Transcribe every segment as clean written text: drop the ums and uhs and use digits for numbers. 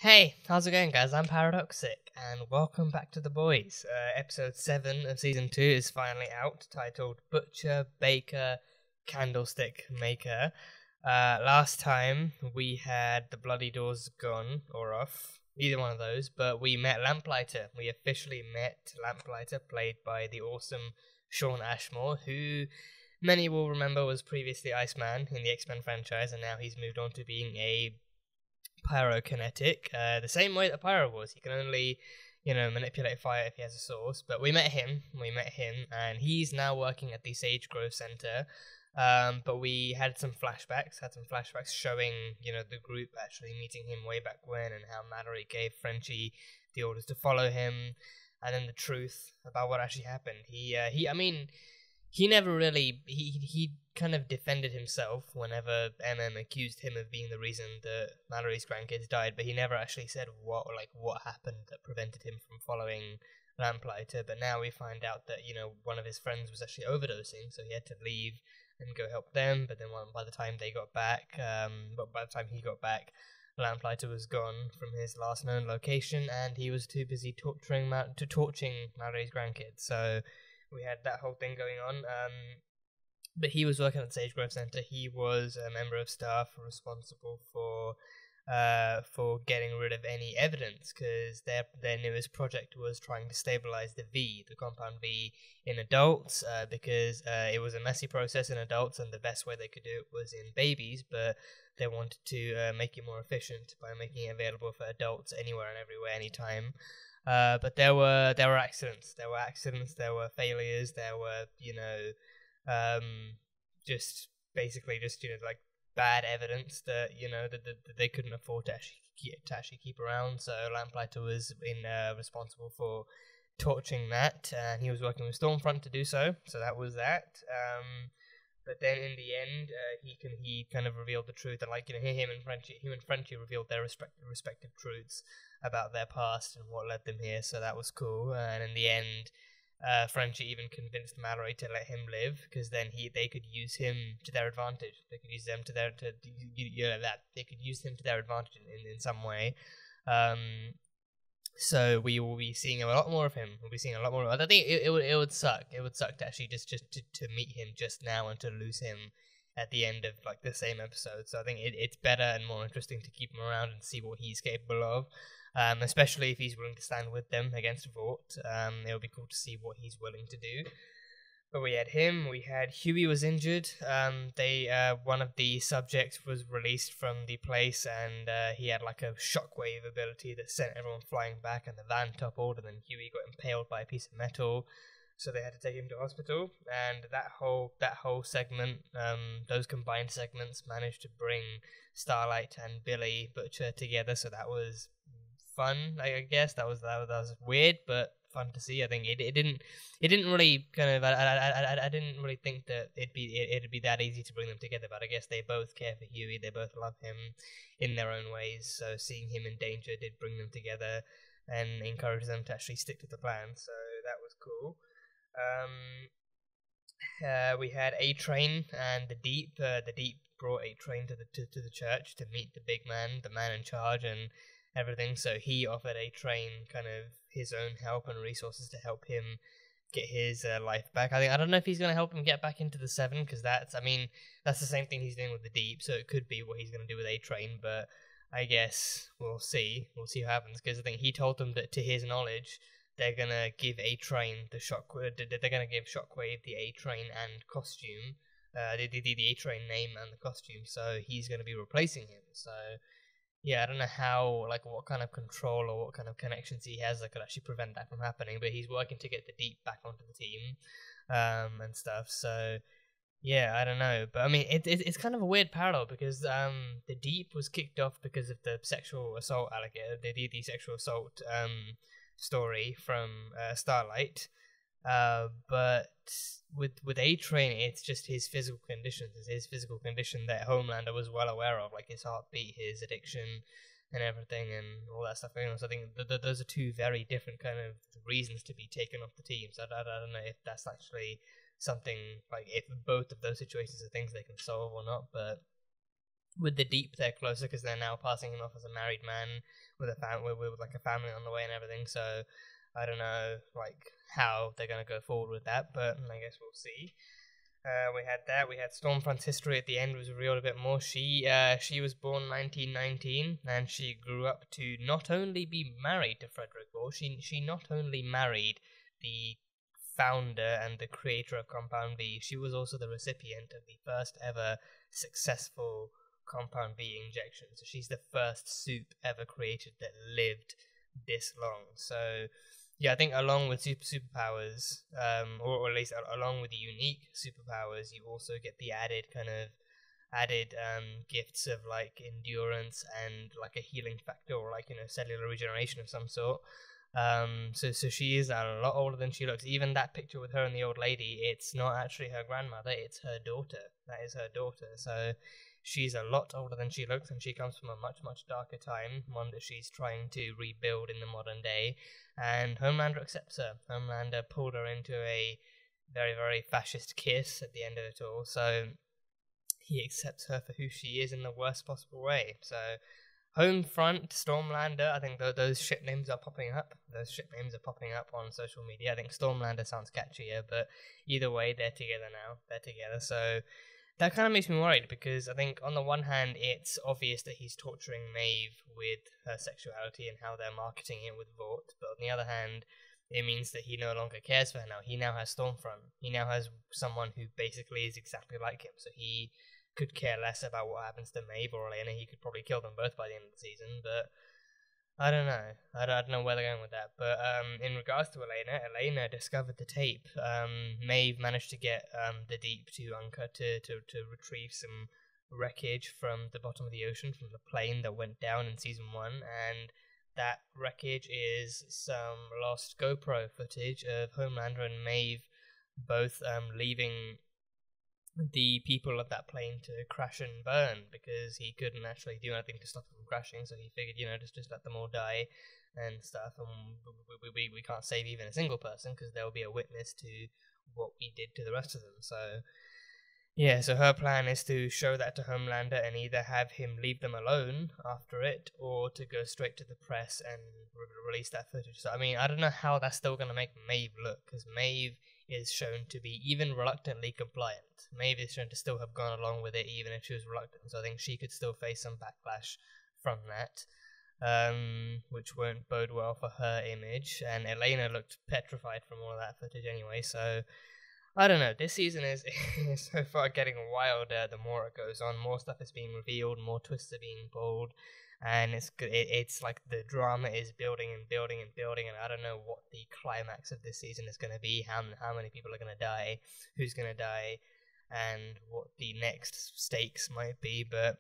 Hey, how's it going, guys? I'm Paradoxic, and welcome back to The Boys. Episode 7 of Season 2 is finally out, titled Butcher, Baker, Candlestick, Maker. Last time, we had the Bloody Doors gone, or off, either one of those, but we met Lamplighter. We officially met Lamplighter, played by the awesome Shawn Ashmore, who many will remember was previously Iceman in the X-Men franchise, and now he's moved on to being a pyrokinetic, the same way that Pyro was. He can only, manipulate fire if he has a source. But we met him, and he's now working at the Sage Grove Center. But we had some flashbacks showing, the group actually meeting him way back when, and how Mallory gave Frenchie the orders to follow him, and then the truth about what actually happened. He never really, he kind of defended himself whenever MM accused him of being the reason that Mallory's grandkids died, but he never actually said what happened that prevented him from following Lamplighter. But now we find out that, one of his friends was actually overdosing, so he had to leave and go help them. But then by the time he got back, Lamplighter was gone from his last known location, and he was too busy torching Mallory's grandkids. So we had that whole thing going on. But he was working at the Sage Grove Center. He was a member of staff responsible for getting rid of any evidence, because their newest project was trying to stabilize the compound V, in adults, because it was a messy process in adults, and the best way they could do it was in babies. But they wanted to make it more efficient by making it available for adults anywhere and everywhere, anytime. But there were accidents. There were failures. There were just bad evidence that that they couldn't afford to actually keep around. So Lamplighter was responsible for torching that, and he was working with Stormfront to do so. So that was that. But then in the end, he kind of revealed the truth, and him and Frenchie revealed their respective truths about their past and what led them here. So that was cool. And in the end, Frenchie even convinced Mallory to let him live, because then they could use him to their advantage. They could use them they could use him to their advantage in some way. So we will be seeing a lot more of him. We'll be seeing a lot more. I think it would suck. It would suck to actually just to meet him just now and to lose him at the end of the same episode. So I think it's better and more interesting to keep him around and see what he's capable of. Especially if he's willing to stand with them against Vought. It'll be cool to see what he's willing to do. But we had him. We had Huey was injured. One of the subjects was released from the place, and he had a shockwave ability that sent everyone flying back, and the van toppled, and then Huey got impaled by a piece of metal. So they had to take him to hospital, and that whole segment, those combined segments, managed to bring Starlight and Billy Butcher together. So that was fun, I guess. That was weird, but fun to see. I think it didn't really kind of. I didn't really think that it'd be that easy to bring them together. But I guess they both care for Huey. They both love him in their own ways. So seeing him in danger did bring them together and encourage them to actually stick to the plan. So that was cool. We had A-Train and the Deep. The Deep brought A-Train to the church to meet the big man, the man in charge, and everything. So he offered A-Train kind of his own help and resources to help him get his life back. I don't know if he's going to help him get back into the 7, because that's the same thing he's doing with the Deep. So it could be what he's going to do with A-Train, but I guess we'll see what happens, because I think he told them that, to his knowledge, they're going to give A-Train they're going to give Shockwave the A-Train and costume, the A-Train name and the costume, so he's going to be replacing him. So yeah, I don't know how, what kind of control or what kind of connections he has that could actually prevent that from happening, but he's working to get the Deep back onto the team, and stuff. So yeah, I don't know, but I mean, it's kind of a weird parallel, because the Deep was kicked off because of the sexual assault alligator, the sexual assault story from Starlight. But with A-Train, it's just his physical conditions. It's his physical condition that Homelander was well aware of, his heartbeat, his addiction, and everything, and all that stuff going on. So I think those are two very different kind of reasons to be taken off the team. So I don't know if that's actually something, if both of those situations are things they can solve or not. But with the Deep, they're closer because they're now passing him off as a married man with with like a family on the way and everything. So I don't know like how they're gonna go forward with that, but I guess we'll see. We had that. We had Stormfront's history at the end was revealed a bit more. She was born 1919, and she grew up to not only be married to Frederick Ball. She not only married the founder and the creator of Compound V, she was also the recipient of the first ever successful Compound V injection. So she's the first soup ever created that lived this long. So yeah, I think along with superpowers, or at least along with the unique superpowers, you also get the added gifts of like endurance and like a healing factor, or like cellular regeneration of some sort. So she is a lot older than she looks. Even that picture with her and the old lady, it's not actually her grandmother, it's her daughter. That is her daughter. So she's a lot older than she looks, and she comes from a much, much darker time, one that she's trying to rebuild in the modern day. And Homelander accepts her. Homelander pulled her into a very, very fascist kiss at the end of it all. So he accepts her for who she is in the worst possible way. So Homefront, Stormlander, I think those ship names are popping up. Those ship names are popping up on social media. I think Stormlander sounds catchier, but either way, they're together now. They're together, so that kind of makes me worried, because I think on the one hand, it's obvious that he's torturing Maeve with her sexuality and how they're marketing it with Vought, but on the other hand, it means that he no longer cares for her now. He now has Stormfront. He now has someone who basically is exactly like him, so he could care less about what happens to Maeve or Elena. He could probably kill them both by the end of the season, but I don't know. I don't know where they're going with that. But in regards to Elena discovered the tape. Maeve managed to get the Deep to retrieve some wreckage from the bottom of the ocean, from the plane that went down in season 1, and that wreckage is some lost GoPro footage of Homelander and Maeve both leaving the people of that plane to crash and burn, because he couldn't actually do anything to stop them from crashing, so he figured, just let them all die and stuff, and we can't save even a single person, because there will be a witness to what we did to the rest of them. So yeah, so her plan is to show that to Homelander and either have him leave them alone after it, or to go straight to the press and release that footage. So I mean, I don't know how that's still going to make Maeve look, because Maeve is shown to be even reluctantly compliant. Maeve is shown to still have gone along with it even if she was reluctant, so I think she could still face some backlash from that, which won't bode well for her image, and Elena looked petrified from all of that footage anyway, so I don't know, this season is so far getting wilder the more it goes on. More stuff is being revealed, more twists are being pulled, and it's like the drama is building and building and building, and I don't know what the climax of this season is going to be, how many people are going to die, who's going to die, and what the next stakes might be, but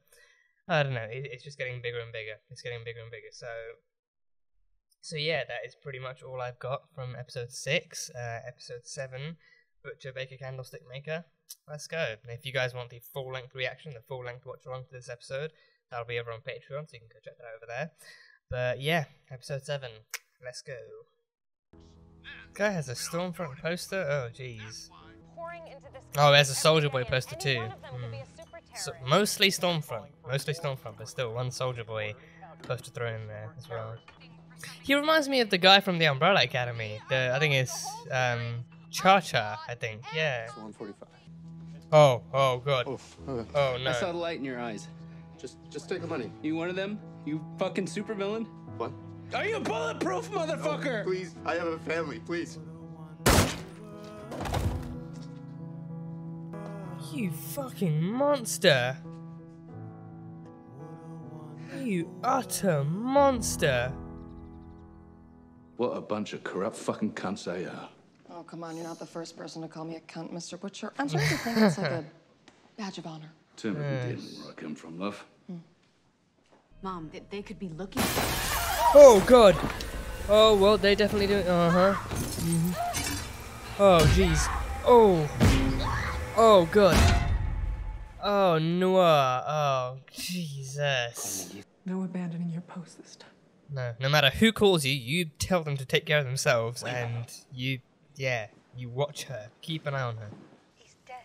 I don't know, it's just getting bigger and bigger. It's getting bigger and bigger, so yeah, that is pretty much all I've got from episode 6. Episode 7, Butcher, Baker, Candlestick Maker. Let's go. And if you guys want the full-length reaction, the full-length watch-along to this episode, that'll be over on Patreon, so you can go check that over there. But yeah, episode 7. Let's go. Guy has a Stormfront poster? Oh, jeez. Oh, there's a Soldier Boy poster too. So, mostly Stormfront, but still one Soldier Boy poster thrown in there as well. He reminds me of the guy from the Umbrella Academy. I think it's Cha-Cha, I think, yeah. It's 145. Oh god. Oof. Oh no. I saw the light in your eyes. Just take the money. You one of them? You fucking supervillain? What? Are you bulletproof, motherfucker? No, please, I have a family, please. You fucking monster. You utter monster. What a bunch of corrupt fucking cunts they are. Oh, come on, you're not the first person to call me a cunt, Mr. Butcher. I'm starting to think it's like a badge of honor. Timothy didn't where I come from, love. Mom, they could be looking. Oh god. Oh well, they definitely do. Oh jeez. Oh god. Oh Noah. Oh Jesus. No abandoning your post this time. No matter who calls you, you tell them to take care of themselves, and you watch her. Keep an eye on her. He's dead.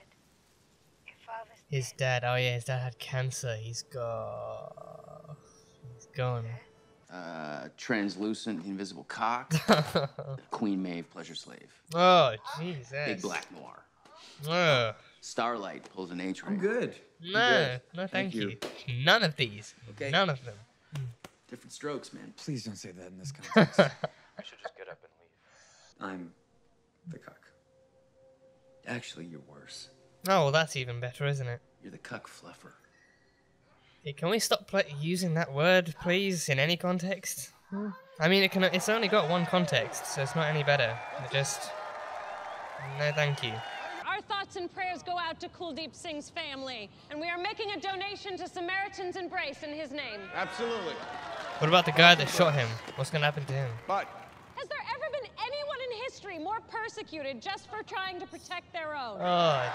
Your father's His dad. Oh yeah, his dad had cancer. He's gone. He's gone. Translucent, invisible cock. Queen Maeve, pleasure slave. Oh Jesus. Big black noir. Oh. Starlight pulls an H ray. I'm good. No, no, thank you. None of these. Okay. None of them. Different strokes, man. Please don't say that in this context. I should just get up and leave. I'm the cuck. Actually, you're worse. Oh, well, that's even better, isn't it? You're the cuck fluffer. Hey, can we stop using that word, please, in any context? I mean, it's only got one context, so it's not any better. No, thank you. Our thoughts and prayers go out to Kuldeep Singh's family, and we are making a donation to Samaritan's Embrace in his name. Absolutely. What about the guy that shot him? What's gonna happen to him? But Has there ever been anyone in history more persecuted just for trying to protect their own? Oh,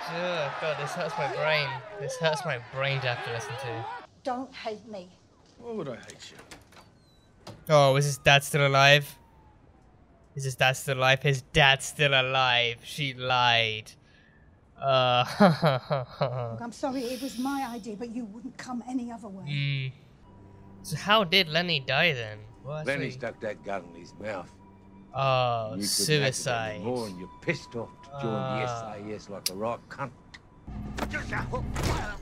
God, this hurts my brain. This hurts my brain to have to listen to. Don't hate me. Why would I hate you? Oh, is his dad still alive? Is his dad still alive? His dad's still alive. She lied. Look, I'm sorry, it was my idea, but you wouldn't come any other way. So how did Lenny die then? Lenny stuck that gun in his mouth. Oh, You couldn't suicide. act it anymore, and you're pissed off to join the SIS like a right cunt.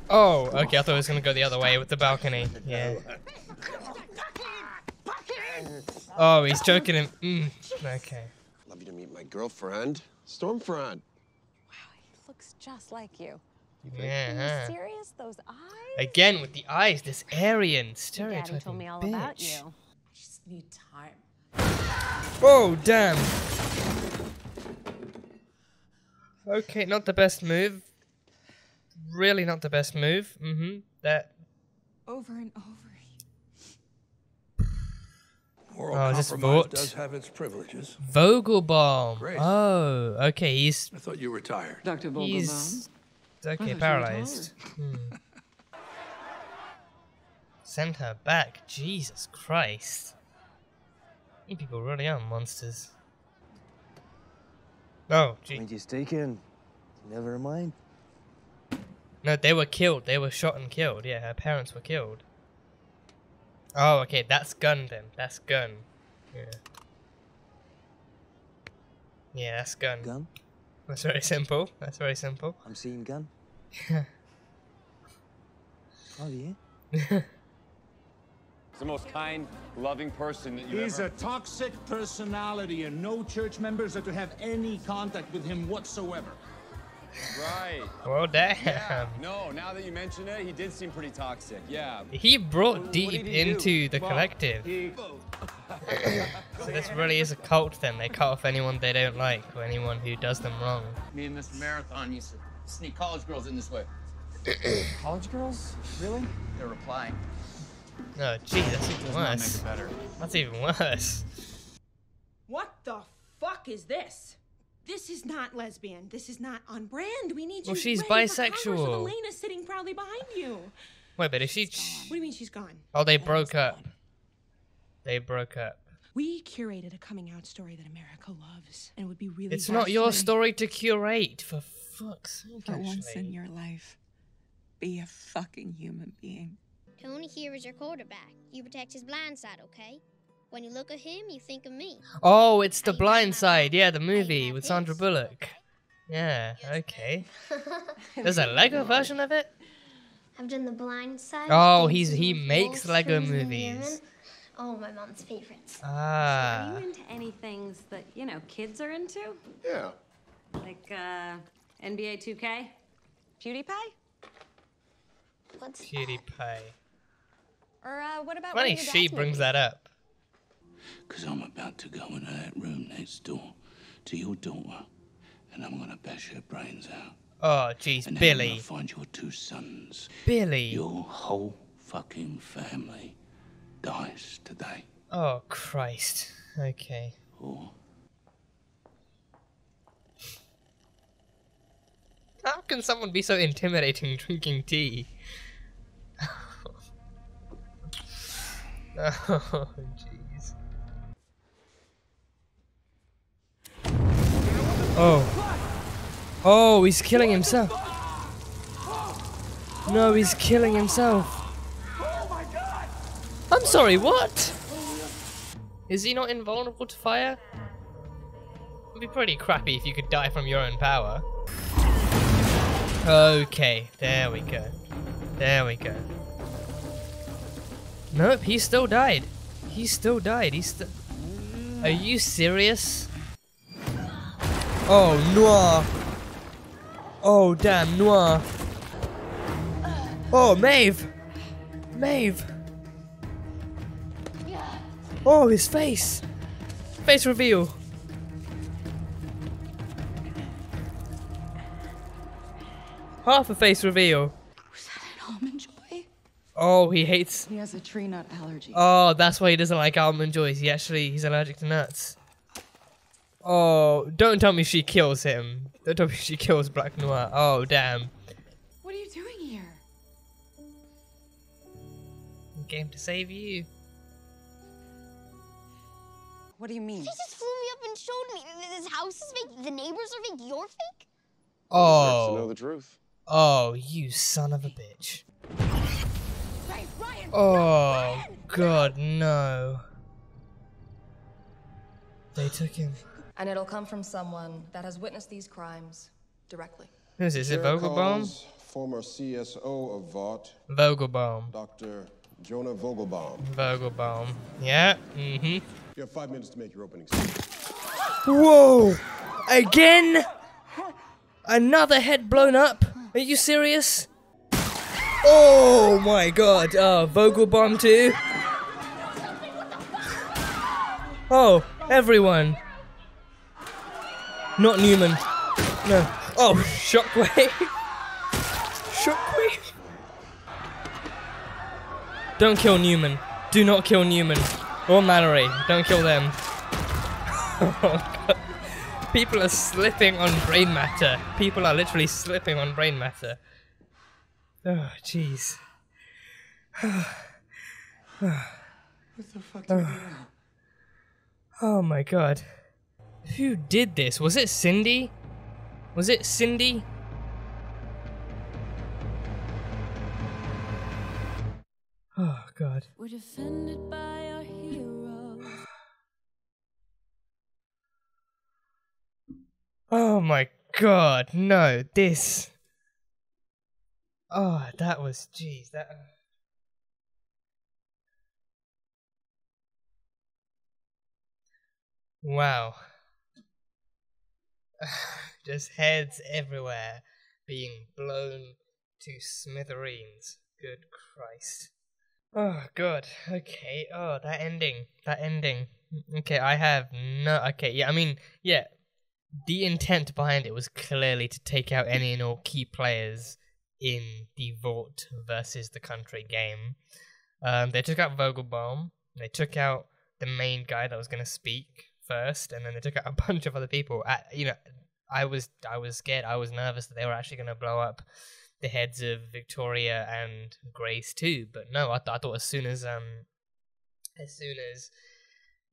Oh, okay, I thought it was gonna go the other way with the balcony. Yeah. Oh, he's choking him. Okay. love you to meet my girlfriend, Stormfront. He looks just like you. Yeah. Are you serious? Those eyes? Again with the eyes, this Aryan stereotyping Daddy told me all bitch. about you. I just need time. Oh, damn. Okay, not the best move. Really not the best move. That. Over and over. Moral Oh, is this compromise Vought? does have its privileges. Vogelbaum. Great. Oh, okay, he's I thought you were tired. Dr. Vogelbaum. he's okay, thought you were paralyzed. Send her back. Jesus Christ. You people really are monsters. Oh, gee. When you stay in, never mind. No, they were killed. They were shot and killed. Yeah, her parents were killed. Oh, okay, that's gun then. That's gun. Yeah. Yeah, that's gun. Gun? That's very simple. That's very simple. I'm seeing gun. Oh, yeah? He's the most kind, loving person that you He's ever... a toxic personality, and no church members are to have any contact with him whatsoever. Right. Well, damn. Yeah. No, now that you mention it, he did seem pretty toxic. Yeah. He brought What deep did he into do? the Well, collective. So this really is a cult then. They cut off anyone they don't like or anyone who does them wrong. Me and this marathon used to sneak college girls in this way. College girls? Really? They're replying. Oh, gee, that's even Does not make worse. it better. That's even worse. What the fuck is this? This is not lesbian. This is not on brand. We need you. Well, she's ready for Congress with bisexual. Elena sitting proudly behind you. Wait, but is she... What do you mean she's gone? Oh, they broke up. They broke up. We curated a coming out story that America loves, and it would be really. It's not your blasphemy. story to curate, for fuck's sake, For once actually. in your life, be a fucking human being. Tony here is your quarterback. You protect his blind side, okay? When you look at him, you think of me. Oh, it's The Blind Side. Yeah, the movie with Sandra Bullock. Yeah, okay. There's a Lego version of it? I've done The Blind Side. Oh, Dancing he with makes Wolves, Lego Friends in the movies. Urine. Oh, my mom's favorites. Ah. Are you into any things that, you know, kids are into? Yeah. Like, NBA 2K? PewDiePie? What's PewDiePie. Or, what about Funny one of your she dad's brings movies? that up. Because I'm about to go into that room next door to your daughter, and I'm going to bash her brains out. Oh, jeez, And then I'm Billy. going to find your two sons. Billy. Your whole fucking family dies today. Oh, Christ. Okay. Or How can someone be so intimidating drinking tea? Oh, jeez. Oh. Oh, he's killing himself. No, he's killing himself. I'm sorry, what? Is he not invulnerable to fire? It'd be pretty crappy if you could die from your own power. Okay, there we go. There we go. Nope, he still died. He still died. He's still... Are you serious? Oh, Noir. Oh, damn, Noir. Oh, Maeve. Maeve. Oh, his face. Face reveal. Half a face reveal. Was that an almond joy? Oh, he hates... He has a tree nut allergy. Oh, that's why he doesn't like almond joys. He's allergic to nuts. Oh, don't tell me she kills him. Don't tell me she kills Black Noir. Oh, damn. What are you doing here? Game to save you. What do you mean? He just flew me up and showed me that this house is fake, the neighbors are fake, you're fake? Deserves to know the truth. Oh, you son of a bitch. Oh, God, no. They took him. And it'll come from someone that has witnessed these crimes directly. Who is this? Is it Vogelbaum? Former CSO of Vought. Vogelbaum. Dr. Jonah Vogelbaum. Vogelbaum. Yeah. Mm-hmm. You have 5 minutes to make your opening statement. Whoa! Again? Another head blown up? Are you serious? Oh my god. Oh, Vogelbaum too? Oh, everyone. Not Newman. No. Oh, Shockwave. Shockwave. Don't kill Newman. Do not kill Newman. Or Mallory. Don't kill them. Oh, God. People are slipping on brain matter. People are literally slipping on brain matter. Oh, jeez. What the fuck did we do now? Oh my god. Who did this? Was it Cindy? Was it Cindy? Oh god. We're defended by our heroes. Oh my god, no, this. Oh, that was, jeez, that. Wow. Just heads everywhere being blown to smithereens. Good Christ. Oh god, okay, oh, that ending. Okay, I have no, okay, yeah, I mean, yeah, the intent behind it was clearly to take out any and all key players in the Vought versus the country game. They took out Vogelbaum, they took out the main guy that was going to speak first, and then they took out a bunch of other people. You know, I was scared, I was nervous that they were actually going to blow up the heads of Victoria and Grace too, but no, I thought as soon as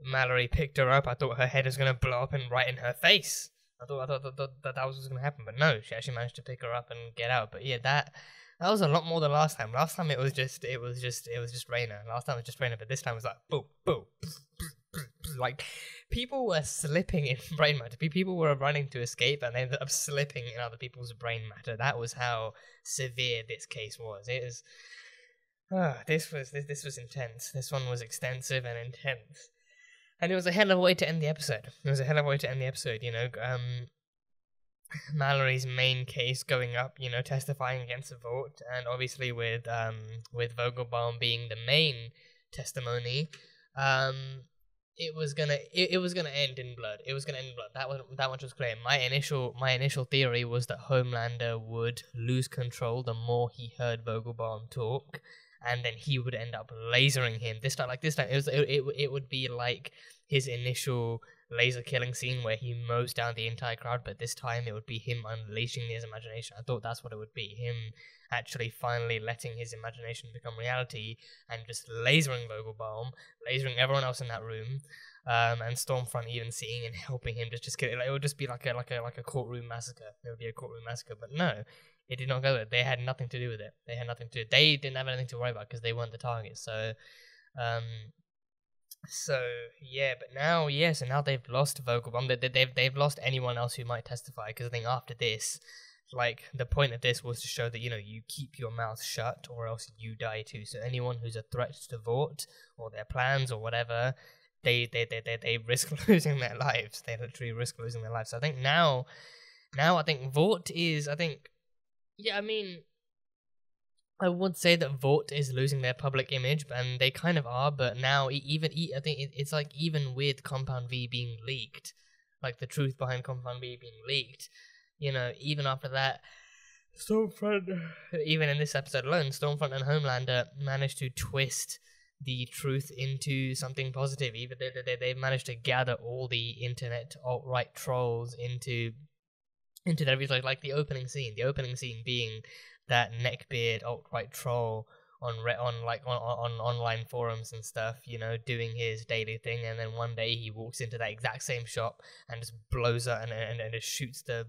Mallory picked her up, I thought her head was going to blow up and right in her face. I thought that was what's going to happen, but no, she actually managed to pick her up and get out. But yeah, that was a lot more than last time. Last time it was just Raina. Last time it was just Raina, but this time it was like boom, boom, like people were slipping in brain matter. People were running to escape, and they ended up slipping in other people's brain matter. That was how severe this case was. It was. This was intense. This one was extensive and intense. And it was a hell of a way to end the episode. You know, Mallory's main case going up, you know, testifying against the Vought, and obviously with Vogelbaum being the main testimony, it was gonna end in blood. It was gonna end in blood. That much was clear. My initial theory was that Homelander would lose control the more he heard Vogelbaum talk, and then he would end up lasering him. This time it would be like his initial laser killing scene where he mows down the entire crowd, but this time it would be him unleashing his imagination. I thought that's what it would be, him actually finally letting his imagination become reality and just lasering Vogelbaum, lasering everyone else in that room, and Stormfront even seeing and helping him just kill it. Like, it would just be like a courtroom massacre. It would be a courtroom massacre, but no. It did not go. They had nothing to do with it. They had nothing to. They didn't have anything to worry about because they weren't the target. So, yeah. But now, yeah. So now they've lost Vogelbaum. They've lost anyone else who might testify. Because I think after this, like the point of this was to show that you keep your mouth shut or else you die too. So anyone who's a threat to Vought or their plans or whatever, they risk losing their lives. They literally risk losing their lives. So I think now I think Vought is. Yeah, I mean, I would say that Vought is losing their public image, and they kind of are, but now, I think it's like, even with Compound V being leaked, like the truth behind Compound V being leaked, even after that, Stormfront, even in this episode alone, Stormfront and Homelander managed to twist the truth into something positive. Even they've managed to gather all the internet alt-right trolls into their views, like the opening scene being that neckbeard alt-right troll on online forums and stuff, doing his daily thing, and then one day he walks into that exact same shop and just blows up and just shoots the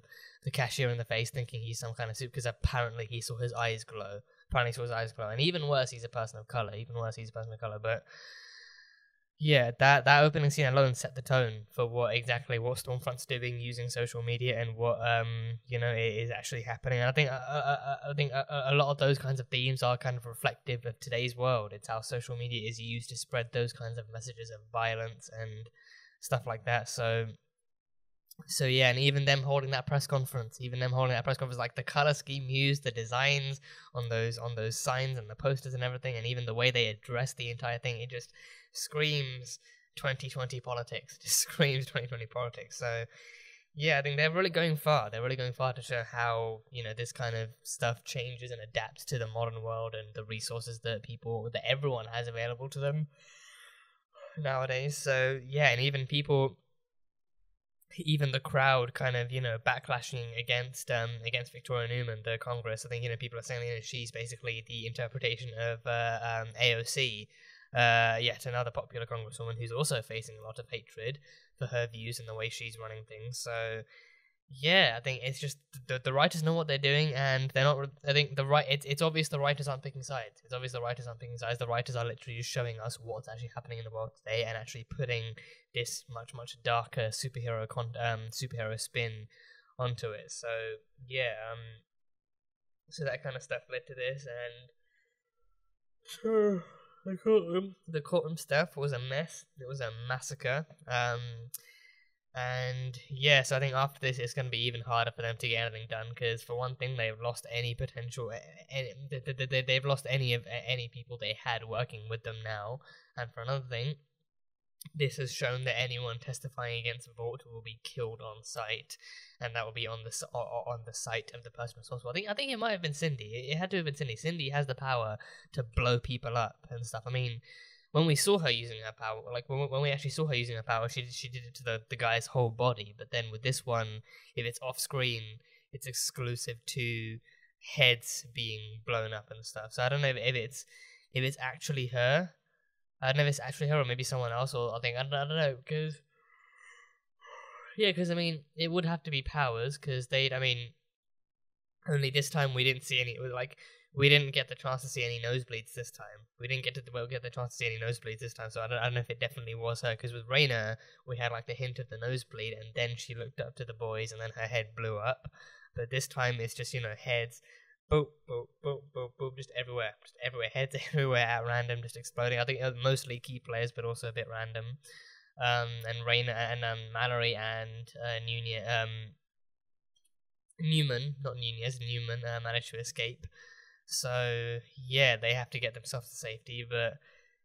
cashier in the face, thinking he's some kind of suit, because apparently he saw his eyes glow. And even worse, he's a person of color. But yeah, that opening scene alone set the tone for what Stormfront's doing using social media and what is actually happening. And I think a lot of those kinds of themes are kind of reflective of today's world. It's how social media is used to spread those kinds of messages of violence and stuff like that. So yeah, and even them holding that press conference, like the color scheme used, the designs on those signs and the posters and everything, and even the way they address the entire thing, it just screams 2020 politics. So yeah, I think they're really going far. To show how this kind of stuff changes and adapts to the modern world and the resources that everyone has available to them nowadays. So yeah, and even the crowd kind of backlashing against Victoria Newman, the Congress. I think people are saying she's basically the interpretation of AOC, yet another popular congresswoman who's also facing a lot of hatred for her views and the way she's running things. So yeah, I think it's just the writers know what they're doing, and they're not. I think it's obvious the writers aren't picking sides. The writers are literally just showing us what's actually happening in the world today, and actually putting this much darker superhero spin onto it. So yeah, so that kind of stuff led to this, and the courtroom stuff was a mess. It was a massacre. And yeah, so I think after this it's going to be even harder for them to get anything done, because for one thing, they've lost any potential, they've lost any people they had working with them now, and for another thing, this has shown that anyone testifying against Vought will be killed on sight, and that will be on the site of the person responsible. I think it might have been Cindy. It had to have been Cindy. Cindy has the power to blow people up and stuff. I mean, when we saw her using her power, like when we actually saw her using her power, she did it to the guy's whole body. But then with this one, if it's off screen, it's exclusive to heads being blown up and stuff. So I don't know if it's actually her. I don't know if it's actually her or maybe someone else. Or I don't know, because I mean, it would have to be Powers, because only this time we didn't see any. We didn't get the chance to see any nosebleeds this time. So I don't know if it definitely was her, because with Raina, we had like the hint of the nosebleed, and then she looked up to the boys, and then her head blew up. But this time it's just, heads, boop, boop, boop, boop, boop, just everywhere, heads everywhere at random, just exploding. I think mostly key players, but also a bit random. And Raina and Mallory and Newman managed to escape. So yeah, they have to get themselves to safety, but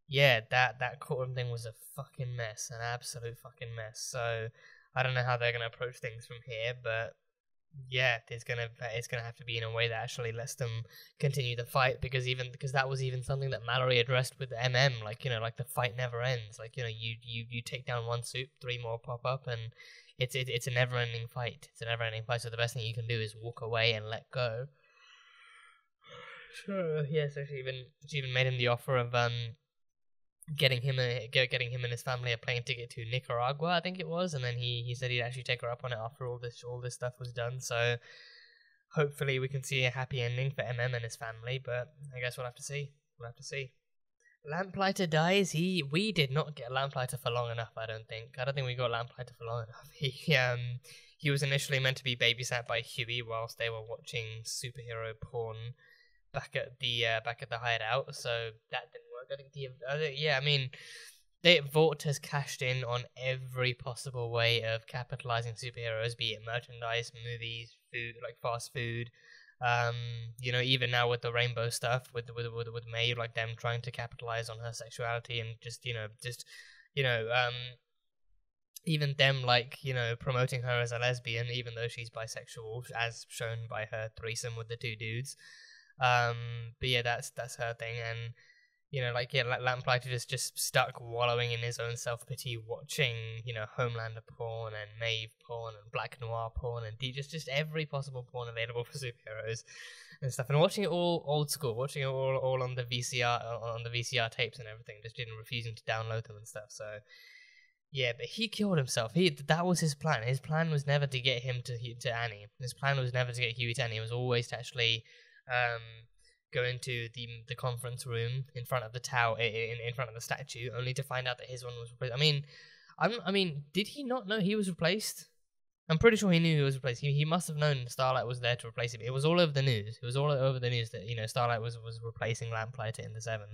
yeah, that courtroom thing was a fucking mess, an absolute fucking mess. So I don't know how they're gonna approach things from here, but yeah, it's gonna have to be in a way that actually lets them continue the fight, because that was even something that Mallory addressed with MM, like the fight never ends. Like you take down one suit, 3 more pop up, and it's a never-ending fight. So the best thing you can do is walk away and let go. So yeah, so she even made him the offer of getting him and his family a plane ticket to Nicaragua, I think it was, and then he said he'd actually take her up on it after all this stuff was done. So hopefully we can see a happy ending for MM and his family, but I guess we'll have to see. We'll have to see. Lamplighter dies. We did not get Lamplighter for long enough, I don't think. I don't think we got Lamplighter for long enough. He was initially meant to be babysat by Huey whilst they were watching superhero porn back at the hideout, so that didn't work. I think Vought has cashed in on every possible way of capitalizing superheroes, be it merchandise, movies, food, like fast food. Even now with the rainbow stuff, with May, like them trying to capitalize on her sexuality and even them promoting her as a lesbian, even though she's bisexual, as shown by her threesome with the two dudes. But yeah, that's her thing, and Lamplighter is just stuck wallowing in his own self-pity, watching, Homelander porn and Maeve porn and Black Noir porn and just every possible porn available for superheroes and stuff, and watching it all old school, watching it all on the VCR tapes and everything, just refusing to download them and stuff. So yeah, but he killed himself. That was his plan. His plan was never to get him to Annie. His plan was never to get Huey to Annie. It was always to actually go into the conference room in front of the tower, in front of the statue, only to find out that his one was replaced. I mean, did he not know he was replaced? I'm pretty sure he knew he was replaced. He must have known Starlight was there to replace him. It was all over the news. It was all over the news that Starlight was replacing Lamplighter in the 7.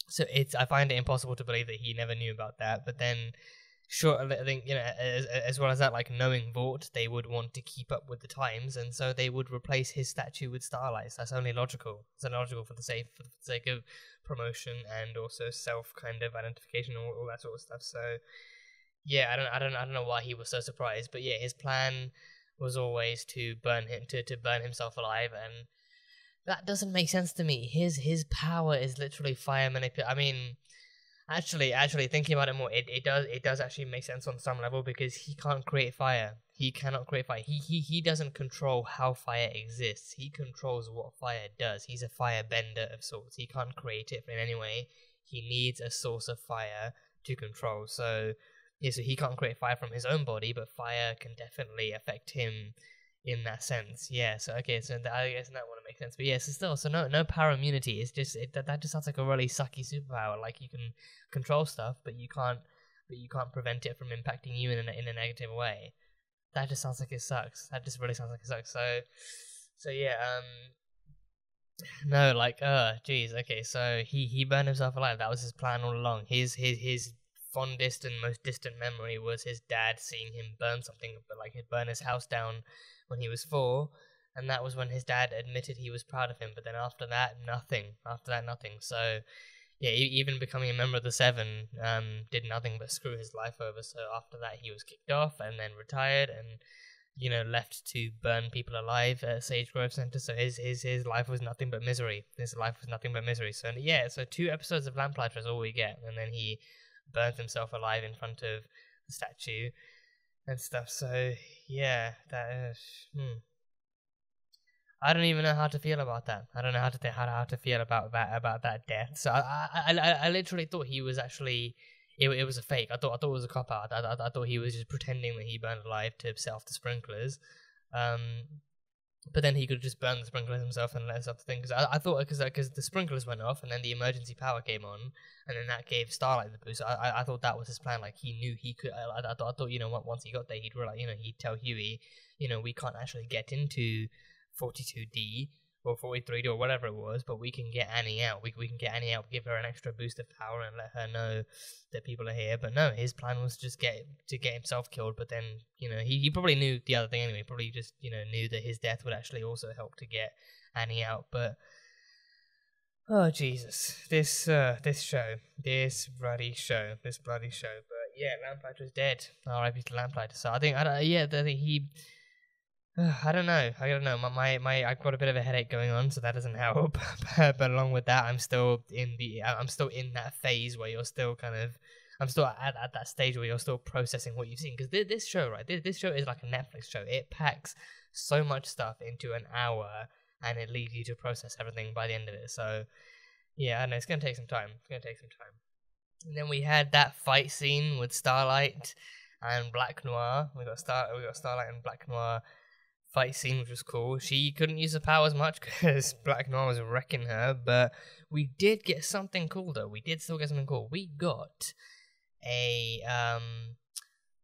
So I find it impossible to believe that he never knew about that. But then, sure, I think as well as that, like knowing Vought, they would want to keep up with the times, and so they would replace his statue with Starlight's. That's only logical. It's only logical for the sake of promotion and also self kind of identification and all that sort of stuff. So yeah, I don't know why he was so surprised, but yeah, his plan was always to burn himself alive, and that doesn't make sense to me. His power is literally fire manipulation. I mean, actually, thinking about it more, it does actually make sense on some level, because he can't create fire. He cannot create fire. He doesn't control how fire exists. He controls what fire does. He's a firebender of sorts. He can't create it in any way. He needs a source of fire to control. So yeah, so he can't create fire from his own body, but fire can definitely affect him in that sense. Yeah, so okay, so I guess that wouldn't make sense. But yeah, so no power immunity. It's just that just sounds like a really sucky superpower. Like, you can control stuff, but you can't prevent it from impacting you in a negative way. That just sounds like it sucks. That just really sounds like it sucks. So yeah, no, like, geez, okay, so he burned himself alive. That was his plan all along. His fondest and most distant memory was his dad seeing him burn something, but like he'd burn his house down when he was 4, and that was when his dad admitted he was proud of him. But then after that, nothing. So yeah, even becoming a member of the 7 did nothing but screw his life over. So after that, he was kicked off and then retired, and left to burn people alive at Sage Grove Center. So his life was nothing but misery. So yeah, so 2 episodes of Lamplighter is all we get, and then he burns himself alive in front of the statue and stuff. So yeah, that is, I don't even know how to feel about that. I don't know how to feel about that death. So I literally thought he was actually it was a fake. I thought it was a cop out. I thought he was just pretending that he burned alive to set off the sprinklers. But then he could just burn the sprinklers himself and let us off the thing. Because I thought, because the sprinklers went off and then the emergency power came on, and then that gave Starlight the boost. I thought that was his plan. Like, he knew he could. I thought once he got there, he'd realize, he'd tell Huey, we can't actually get into 42D or 43D or whatever it was, but we can get Annie out. We can get Annie out, give her an extra boost of power, and let her know that people are here. But no, his plan was just get himself killed. But then, he probably knew the other thing anyway. Probably just, knew that his death would actually also help to get Annie out. But oh Jesus, this bloody show. But yeah, Lamplighter's dead. R.I.P. to Lamplighter. So I think he. I don't know. I've got a bit of a headache going on, so that doesn't help. But along with that, I'm still in that phase where you're still I'm still at that stage where you're still processing what you've seen. Because this show, right? This show is like a Netflix show. It packs so much stuff into an hour, and it leaves you to process everything by the end of it. So yeah, I know it's gonna take some time. And then we had that fight scene with Starlight and Black Noir. We got Starlight and Black Noir fight scene, which was cool. She couldn't use her powers much because Black Noir was wrecking her, but we did get something cool though. We did still get something cool. We got a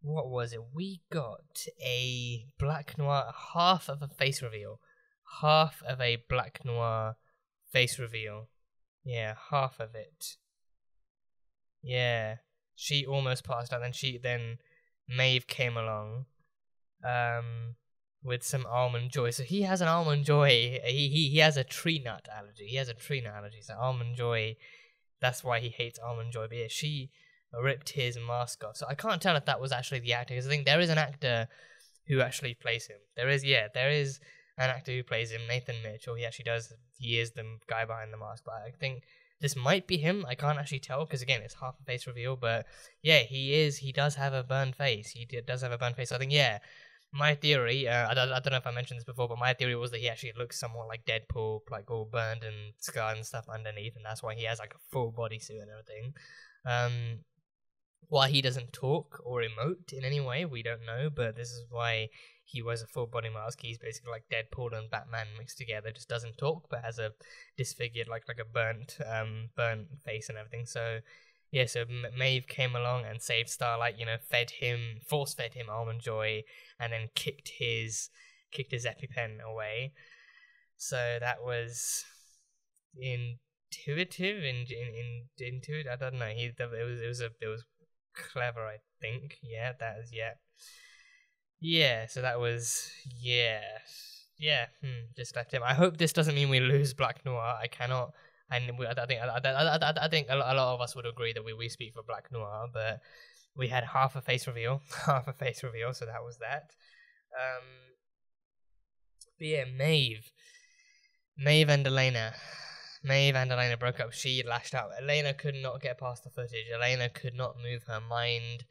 what was it? We got a Black Noir, half of a face reveal. Half of a Black Noir face reveal. Yeah, half of it. Yeah. She almost passed out, then Maeve came along with some almond joy. So he has an almond joy. He has a tree nut allergy. So almond joy, that's why he hates almond joy. But yeah, she ripped his mask off. So I can't tell if that was actually the actor, because I think there is an actor who actually plays him. There is an actor who plays him, Nathan Mitchell. He is the guy behind the mask. But I think this might be him. I can't actually tell because, again, it's half a face reveal. But yeah, he does have a burned face. Does have a burned face. So I think, yeah, my theory, I don't know if I mentioned this before, but my theory was that he actually looks somewhat like Deadpool, like all burned and scarred and stuff underneath, and that's why he has like a full bodysuit and everything. Why he doesn't talk or emote in any way, we don't know, but this is why he wears a full body mask. He's basically like Deadpool and Batman mixed together, just doesn't talk, but has a disfigured, like a burnt face and everything. So yeah, so Maeve came along and saved Starlight, force-fed him Almond Joy, and then kicked his EpiPen away. So that was intuitive, intuitive. I don't know. It was clever, I think. Yeah, that is yeah. So that was just left him. I hope this doesn't mean we lose Black Noir. I cannot. I think a lot of us would agree that we speak for Black Noir, but we had half a face reveal, so that was that. But yeah, Maeve and Elena broke up. She lashed out. Elena could not get past the footage. Elena could not move her mind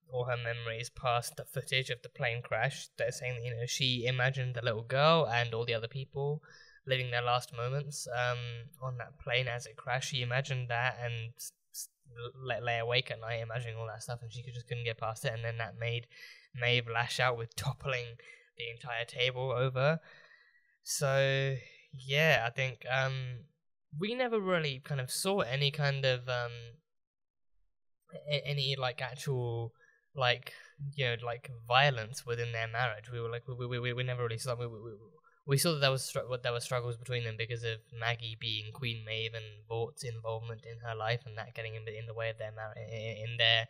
or her memories past the footage of the plane crash. They're saying that, she imagined the little girl and all the other people living their last moments on that plane as it crashed. She imagined that and lay awake at night imagining all that stuff, and she just couldn't get past it, and then that made Maeve lash out with toppling the entire table over. So yeah, I think we never really kind of saw any kind of any like actual like violence within their marriage. We were like we never really saw. We saw that there was struggles between them because of Maggie being Queen Maeve and Vaught's involvement in her life, and that getting in the way of their in their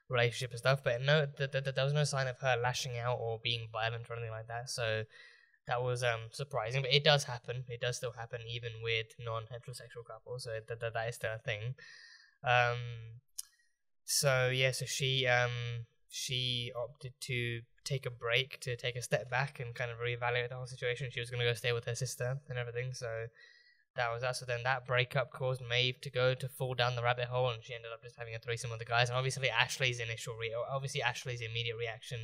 relationship and stuff. But no, there was no sign of her lashing out or being violent or anything like that. So that was surprising. But it does happen. It does still happen even with non-heterosexual couples. So that is still a thing. So yeah, so she opted to take a break, to take a step back and kind of reevaluate the whole situation. She was going to go stay with her sister and everything, so that was that. So then that breakup caused Maeve to fall down the rabbit hole, and she ended up just having a threesome with the guys. And obviously Ashley's immediate reaction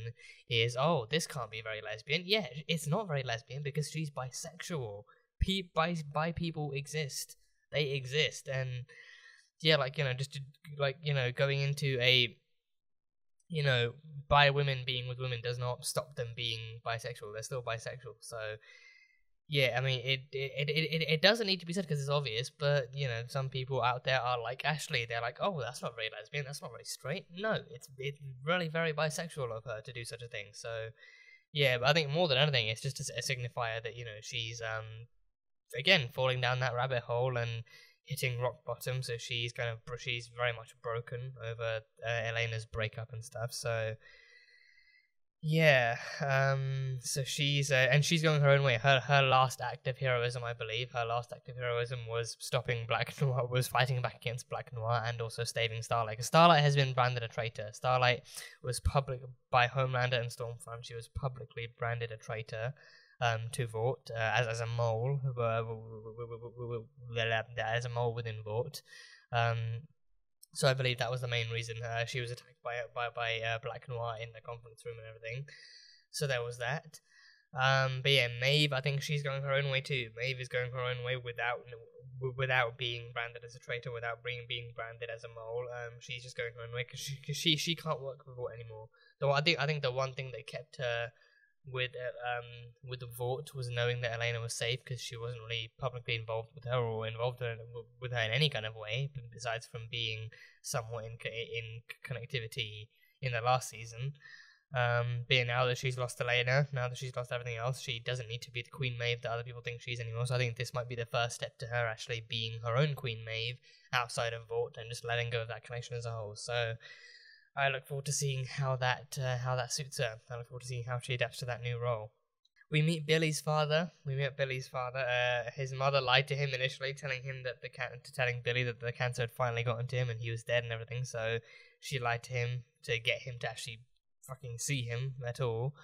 is, oh, this can't be very lesbian. Yeah, it's not very lesbian because she's bisexual. Bi people exist. They exist. And yeah, going into a bi women being with women does not stop them being bisexual. They're still bisexual. So yeah, I mean, it doesn't need to be said because it's obvious, but some people out there are like Ashley. They're like, oh, that's not very lesbian, that's not very straight. No, it's really very bisexual of her to do such a thing. So yeah, but I think more than anything, it's just a signifier that she's again falling down that rabbit hole and hitting rock bottom. So she's very much broken over Elena's breakup and stuff. So yeah, so she's going her own way. Her last act of heroism, I believe, was stopping Black Noir, was fighting back against Black Noir, and also saving Starlight. Because Starlight has been branded a traitor. Starlight was by Homelander and Stormfront. She was publicly branded a traitor to Vought as a mole, as a mole within Vought. So I believe that was the main reason she was attacked by Black Noir in the conference room and everything. So there was that. But yeah, Maeve, I think she's going her own way too. Maeve is going her own way without being branded as a traitor, without being branded as a mole. She's just going her own way because she can't work with Vought anymore. Though I think the one thing that kept her with the Vought was knowing that Elena was safe because she wasn't really publicly involved with her or involved with her in any kind of way, besides from being somewhat in connectivity in the last season. Being now that she's lost Elena, now that she's lost everything else, she doesn't need to be the Queen Maeve that other people think she is anymore. So I think this might be the first step to her actually being her own Queen Maeve outside of Vought and just letting go of that connection as a whole. So I look forward to seeing how that suits her. I look forward to seeing how she adapts to that new role. We meet Billy's father. His mother lied to him initially, telling Billy that the cancer had finally gotten to him and he was dead and everything. So she lied to him to get him to actually fucking see him at all,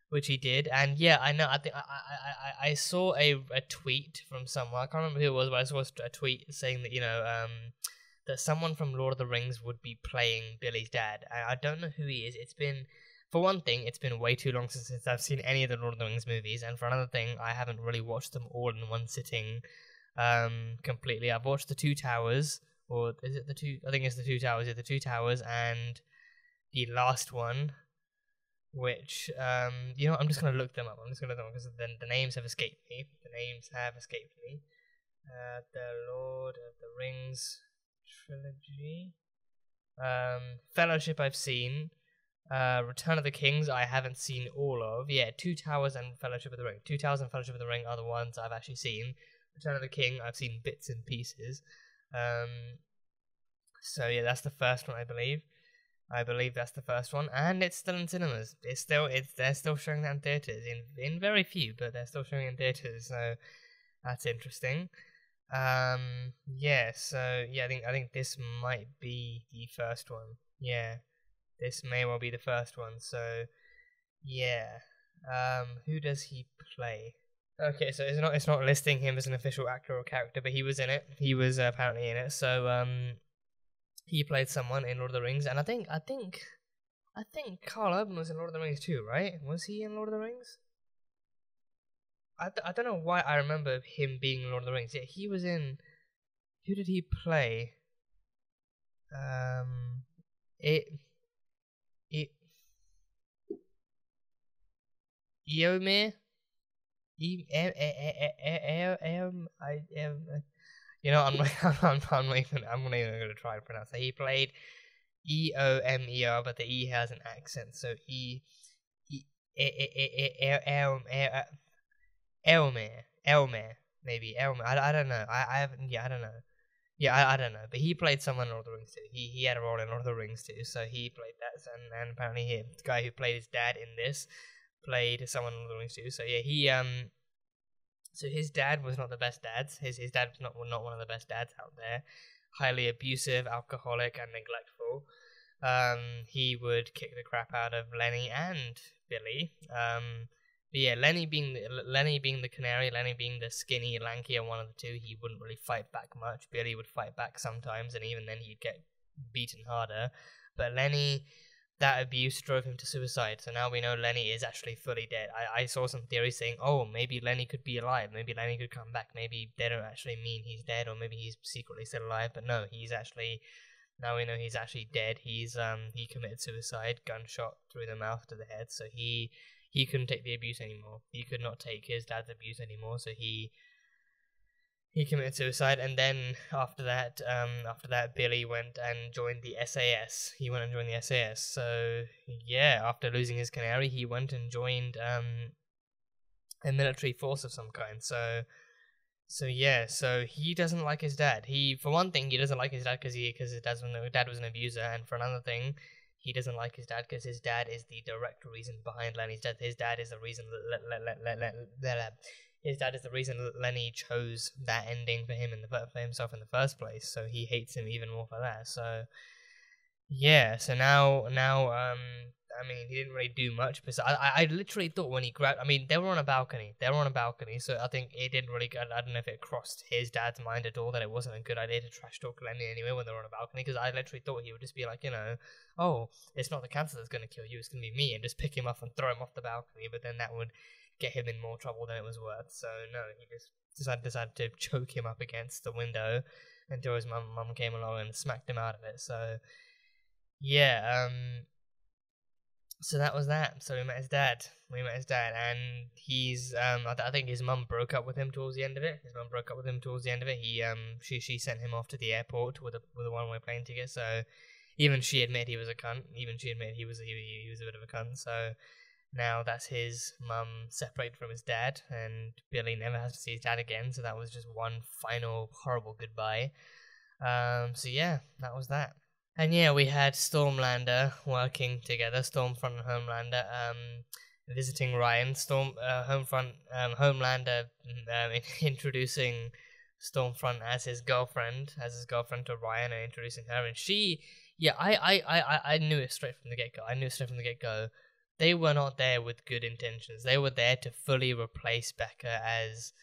which he did. And yeah, I know. I think I saw a tweet from someone. I can't remember who it was, but I saw a tweet saying that that someone from Lord of the Rings would be playing Billy's dad. I don't know who he is. It's been, for one thing, it's been way too long since I've seen any of the Lord of the Rings movies, and for another thing, I haven't really watched them all in one sitting completely. I've watched The Two Towers, or is it the two? I think it's The Two Towers. Yeah, The Two Towers, and the last one, which, I'm just going to look them up. I'm just going to look them up because the names have escaped me. The Lord of the Rings trilogy. Fellowship I've seen. Return of the Kings I haven't seen all of. Yeah, Two Towers and Fellowship of the Ring. Two Towers and Fellowship of the Ring are the ones I've actually seen. Return of the King I've seen bits and pieces. So yeah, that's the first one, I believe. That's the first one, and it's still in cinemas. They're still showing that in theaters, in very few, but they're still showing it in theaters. So that's interesting. I think this might be the first one. Yeah, this may well be the first one. So yeah, who does he play? Okay, so it's not listing him as an official actor or character, but he was in it. He was apparently in it. So he played someone in Lord of the Rings, and I think Carl Urban was in Lord of the Rings too, right? Was he in Lord of the Rings? I don't know why I remember him being in Lord of the Rings. Yeah, he was in. Who did he play? Eomer. I'm not even going to try and pronounce that. He played Eomer, but the E has an accent, so Elmer, maybe Elmer. I don't know. I haven't. Yeah, I don't know. Yeah, I don't know. But he played someone in Lord of the Rings too. He had a role in Lord of the Rings too, so he played that. And apparently, the guy who played his dad in this played someone in Lord of the Rings too. So yeah, So his dad was not the best dads. His dad was not one of the best dads out there. Highly abusive, alcoholic, and neglectful. He would kick the crap out of Lenny and Billy. But yeah, Lenny being the canary, Lenny being the skinny, lankier one of the two, he wouldn't really fight back much. Billy would fight back sometimes, and even then he'd get beaten harder. But Lenny, that abuse drove him to suicide, so now we know Lenny is actually fully dead. I saw some theories saying, oh, maybe Lenny could be alive, maybe Lenny could come back, maybe they don't actually mean he's dead, or maybe he's secretly still alive, but no, he's actually, now we know he's actually dead. He committed suicide, gunshot through the mouth to the head, so he couldn't take the abuse anymore. He could not take his dad's abuse anymore, so he committed suicide. And then after that, Billy went and joined the SAS. So yeah, after losing his canary, he went and joined a military force of some kind. So he doesn't like his dad. For one thing, he doesn't like his dad because his dad was an abuser, and for another thing, he doesn't like his dad because his dad is the direct reason behind Lenny's death. His dad is the reason Lenny chose that ending for himself in the first place. So he hates him even more for that. So yeah. So now he didn't really do much. Because I literally thought when he grabbed, they were on a balcony. So I think it didn't really. I don't know if it crossed his dad's mind at all that it wasn't a good idea to trash talk Lenny anyway when they were on a balcony. Because I literally thought he would just be like, oh, it's not the cancer that's going to kill you, it's going to be me, and just pick him up and throw him off the balcony. But then that would get him in more trouble than it was worth. So no, he just decided to choke him up against the window until his mum came along and smacked him out of it. So yeah, So that was that. So we met his dad. And he's I think his mum broke up with him towards the end of it. She sent him off to the airport with a one-way plane ticket. So even she admitted he was a cunt. He was a bit of a cunt. So now that's his mum separated from his dad, and Billy never has to see his dad again. So that was just one final horrible goodbye. So yeah, that was that. And yeah, we had Stormlander working together, Stormfront and Homelander, visiting Ryan. Homelander introducing Stormfront as his girlfriend to Ryan, and introducing her. And she, yeah, I knew it straight from the get-go. They were not there with good intentions. They were there to fully replace Becca as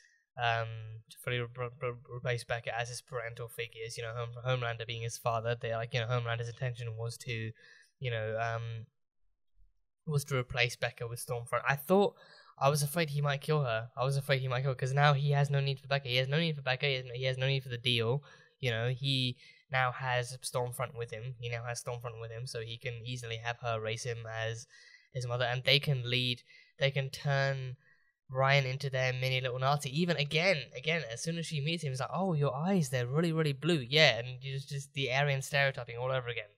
his parental figures. You know, Homelander being his father. They Homelander's intention was to, was to replace Becca with Stormfront. I was afraid he might kill her. Because now he has no need for Becca. He has no need for the deal. You know, he now has Stormfront with him. So he can easily have her raise him as his mother, and they can turn Ryan into their mini little Nazi. Even again, as soon as she meets him, it's like, oh, your eyes, they're really, really blue. Yeah, and just the Aryan stereotyping all over again.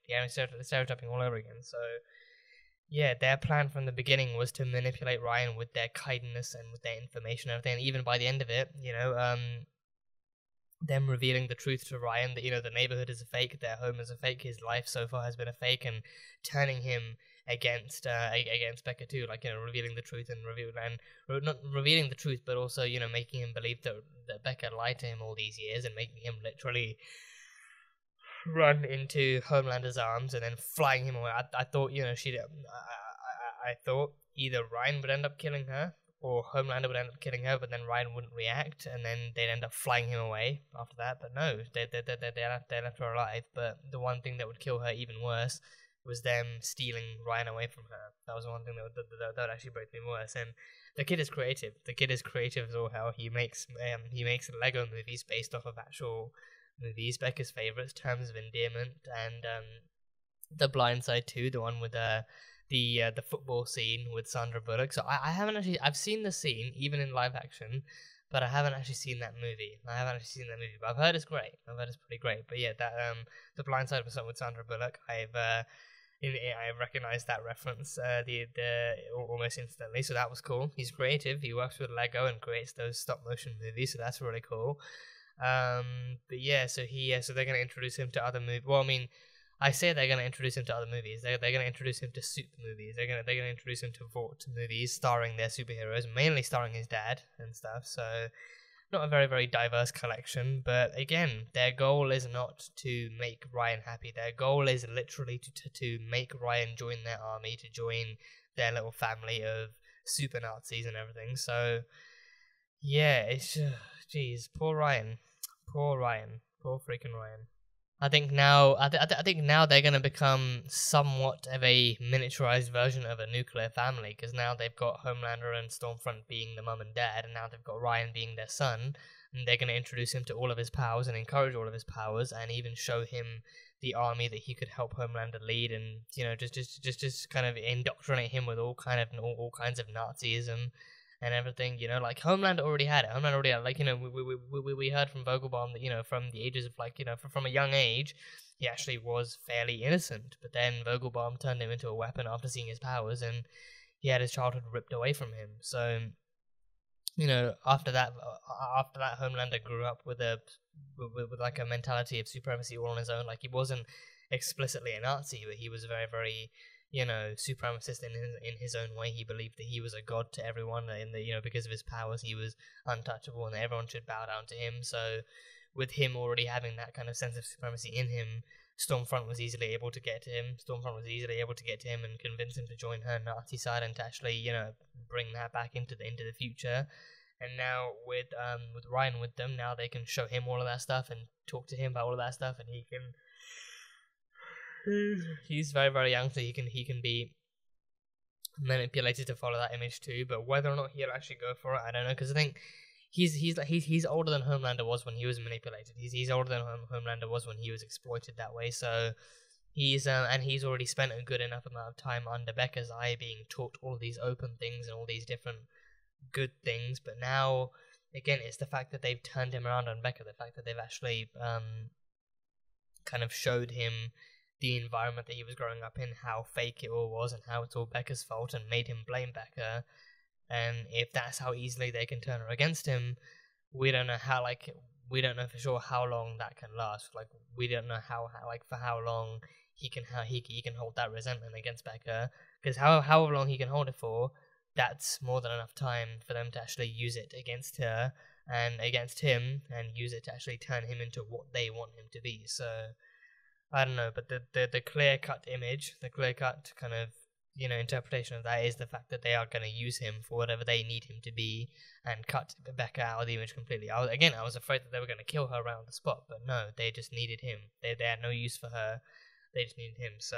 So, yeah, their plan from the beginning was to manipulate Ryan with their kindness and with their information and everything. And even by the end of it, them revealing the truth to Ryan that, the neighborhood is a fake, their home is a fake, his life so far has been a fake, and turning him against Becca too, revealing the truth and not revealing the truth, but also making him believe that Becca lied to him all these years, and making him literally run into Homelander's arms and then flying him away. I thought I thought either Ryan would end up killing her or Homelander would end up killing her, but then Ryan wouldn't react, and then they'd end up flying him away after that. But no, they left her alive. But the one thing that would kill her even worse was them stealing Ryan away from her. That was one thing that would actually break me worse. And the kid is creative. As all hell. He makes Lego movies based off of actual movies. Becca's favorites, Terms of Endearment, and The Blind Side 2, the one with the football scene with Sandra Bullock. So I've seen the scene even in live action, but I haven't actually seen that movie. But I've heard it's great. I've heard it's pretty great. But yeah, that The Blind Side was with Sandra Bullock. I recognized that reference almost instantly, so that was cool. He's creative. He works with Lego and creates those stop motion movies, so that's really cool. But yeah, so they're gonna introduce him to other movies. Well, I mean, I say they're gonna introduce him to other movies. They're gonna introduce him to soup movies. They're gonna introduce him to Vought movies starring their superheroes, mainly starring his dad and stuff. So not a very, very diverse collection, but again, their goal is not to make Ryan happy. Their goal is literally to make Ryan join their army, to join their little family of super Nazis and everything. So yeah, it's jeez, poor Ryan, poor freaking Ryan. I think now they're gonna become somewhat of a miniaturized version of a nuclear family, because now they've got Homelander and Stormfront being the mum and dad, and now they've got Ryan being their son, and they're gonna introduce him to all of his powers and encourage all of his powers, and even show him the army that he could help Homelander lead, and just kind of indoctrinate him with all kinds of Nazism and everything, like Homelander already had it. We heard from Vogelbaum that, from the ages of from a young age, he actually was fairly innocent, but then Vogelbaum turned him into a weapon after seeing his powers, and he had his childhood ripped away from him. So, after that, Homelander grew up with a mentality of supremacy all on his own. Like, he wasn't explicitly a Nazi, but he was very, very supremacist in his own way. He believed that he was a god to everyone, and that because of his powers he was untouchable, and that everyone should bow down to him. So, with him already having that kind of sense of supremacy in him, Stormfront was easily able to get to him. And convince him to join her Nazi side, and to actually bring that back into the future. And now with Ryan with them, now they can show him all of that stuff and talk to him about all of that stuff, and he can. He's very, very young, so he can be manipulated to follow that image too. But whether or not he'll actually go for it, I don't know. Because I think he's older than Homelander was when he was manipulated. He's older than Homelander was when he was exploited that way. So he's already spent a good enough amount of time under Becca's eye, being taught all these open things and all these different good things. But now, again, it's the fact that they've turned him around on Becca, the fact that they've actually kind of showed him the environment that he was growing up in, how fake it all was, and how it's all Becca's fault, and made him blame Becca. And if that's how easily they can turn her against him, we don't know how, like, we don't know for sure how long that can last. Like, we don't know how like, for how long he can hold that resentment against Becca, because however long he can hold it for, that's more than enough time for them to actually use it against her and against him, and use it to actually turn him into what they want him to be. So I don't know, but the clear-cut image, the clear-cut kind of, you know, interpretation of that is the fact that they are going to use him for whatever they need him to be, and cut Becca out of the image completely. I was afraid that they were going to kill her right on the spot, but no, they just needed him. They had no use for her. They just needed him. So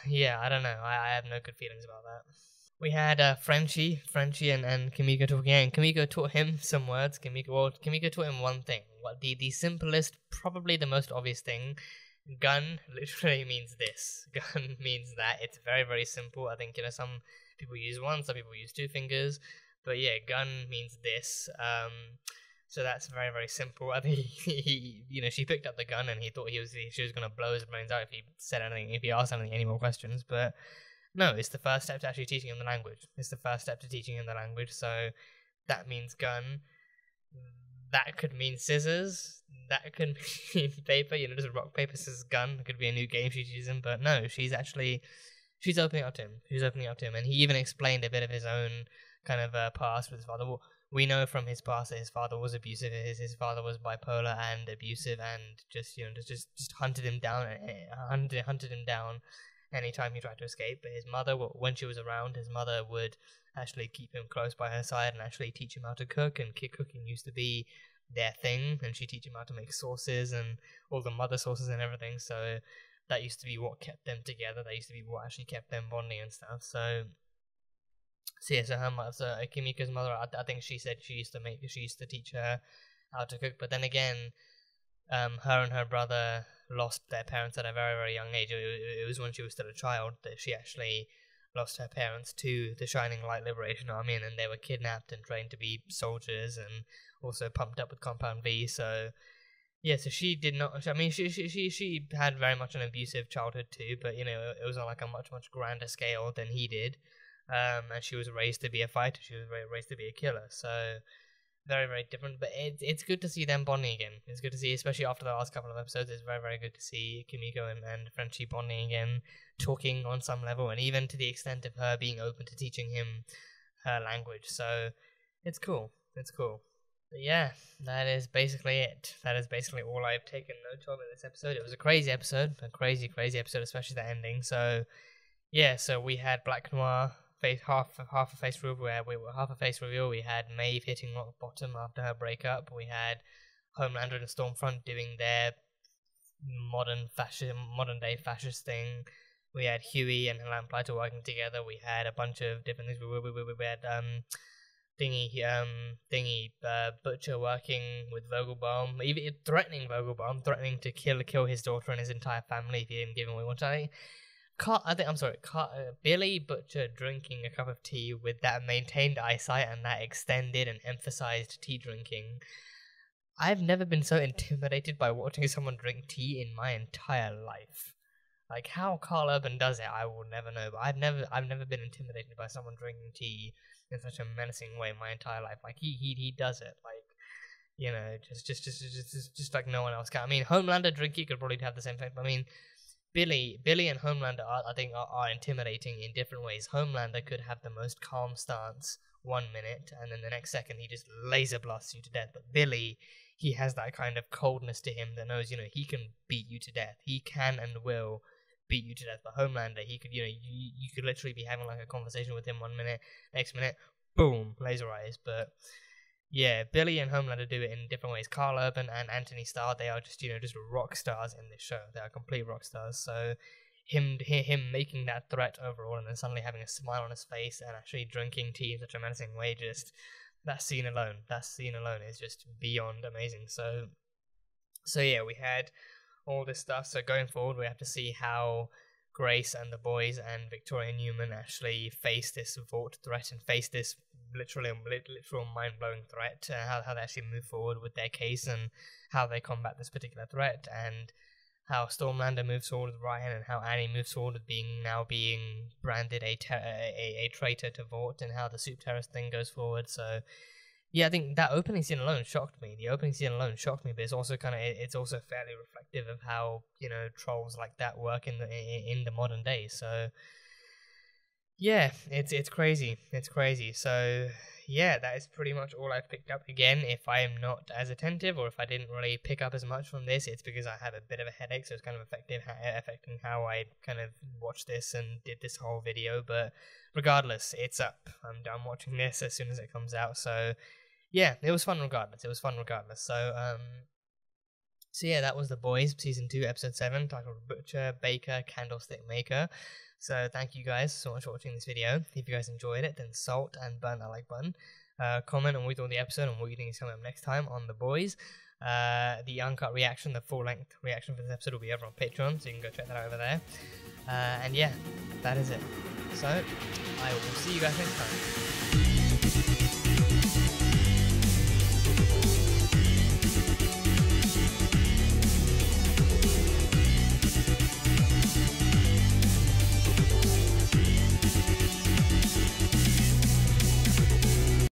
yeah, I don't know. I have no good feelings about that. We had Frenchie and Kimiko talking, and Kimiko taught him some words. Kimiko taught him one thing. What the simplest, probably the most obvious thing. Gun literally means this. Gun means that. It's very, very simple. I think, you know, some people use one, some people use two fingers, but yeah, gun means this. So that's very, very simple. I think he you know, she picked up the gun and he thought she was gonna blow his brains out if he said anything, if he asked any more questions. But no, it's the first step to actually teaching him the language. It's the first step to teaching him the language. So that means gun. That could mean scissors. That could mean paper. You know, just rock, paper, scissors, gun. It could be a new game she's using. But no, she's opening up to him. She's opening up to him. And he even explained a bit of his own kind of past with his father. Well, we know from his past that his father was abusive. His father was bipolar and abusive, and just, you know, just hunted him down. Hunted him down anytime he tried to escape. But his mother, when she was around, his mother would actually keep him close by her side and actually teach him how to cook. And cooking used to be their thing, and she'd teach him how to make sauces and all the mother sauces and everything. So that used to be what kept them together. That used to be what actually kept them bonding and stuff. So yeah, so Kimiko's mother, I think she said she used to teach her how to cook. But then again, her and her brother lost their parents at a very, very young age. It was when she was still a child that she actually lost her parents to the Shining Light Liberation Army, and then they were kidnapped and trained to be soldiers, and also pumped up with Compound V. So yeah, so she did not. I mean, she had very much an abusive childhood too, but you know, it was on like a much, much grander scale than he did. And she was raised to be a fighter. She was raised to be a killer. So very, very different. But it's good to see them bonding again. It's good to see, especially after the last couple of episodes. It's very, very good to see Kimiko and Frenchie bonding again, talking on some level, and even to the extent of her being open to teaching him her language. So it's cool. It's cool. But yeah, that is basically it. That is basically all I've taken note of in this episode. It was a crazy episode, crazy episode, especially the ending. So yeah, so we had Black Noir. Half a face reveal. We had Maeve hitting rock bottom after her breakup. We had Homelander and Stormfront doing their modern day fascist thing. We had Huey and Lamplighter working together. We had a bunch of different things. We had Butcher working with Vogelbaum, even threatening Vogelbaum, threatening to kill his daughter and his entire family if he didn't give him what he wanted. Billy Butcher drinking a cup of tea with that maintained eyesight and that extended and emphasized tea drinking. I've never been so intimidated by watching someone drink tea in my entire life. Like, how Carl Urban does it, I will never know. But I've never been intimidated by someone drinking tea in such a menacing way in my entire life. Like, he does it. Like, you know, just like no one else can. I mean, Homelander drinking could probably have the same effect. But I mean, Billy and Homelander are intimidating in different ways. Homelander could have the most calm stance 1 minute, and then the next second he just laser blasts you to death. But Billy, he has that kind of coldness to him that knows, you know, he can beat you to death. He can and will beat you to death. But Homelander, he could, you know, you could literally be having like a conversation with him 1 minute, next minute, boom, laser eyes. But yeah, Billy and Homelander do it in different ways. Carl Urban and Anthony Starr, they are just, you know, just rock stars in this show. They are complete rock stars. So him making that threat overall, and then suddenly having a smile on his face and actually drinking tea in such a menacing way, just that scene alone is just beyond amazing. So yeah, we had all this stuff. So going forward, we have to see how Grace and the boys and Victoria Newman actually face this Vought threat and face this literal mind-blowing threat, how they actually move forward with their case and how they combat this particular threat, and how Stormlander moves forward with Ryan and how Annie moves forward with being branded a traitor to Vought, and how the soup terrorist thing goes forward. So yeah, I think that opening scene alone shocked me. The opening scene alone shocked me, but it's also it's also fairly reflective of how, you know, trolls like that work in the modern day. So yeah, it's crazy. It's crazy. So yeah, that is pretty much all I've picked up. Again, if I am not as attentive, or if I didn't really pick up as much from this, it's because I have a bit of a headache, so it's kind of affecting how I kind of watched this and did this whole video. But regardless, it's up. I'm done watching this as soon as it comes out. So yeah, it was fun regardless. So yeah, that was The Boys, Season 2, Episode 7, titled Butcher, Baker, Candlestick Maker. So thank you guys so much for watching this video. If you guys enjoyed it, then salt and burn that like button. Comment on what you thought of the episode and what you think is coming up next time on The Boys. The uncut reaction, the full-length reaction for this episode will be over on Patreon, so you can go check that out over there. And yeah, that is it. So I will see you guys next time.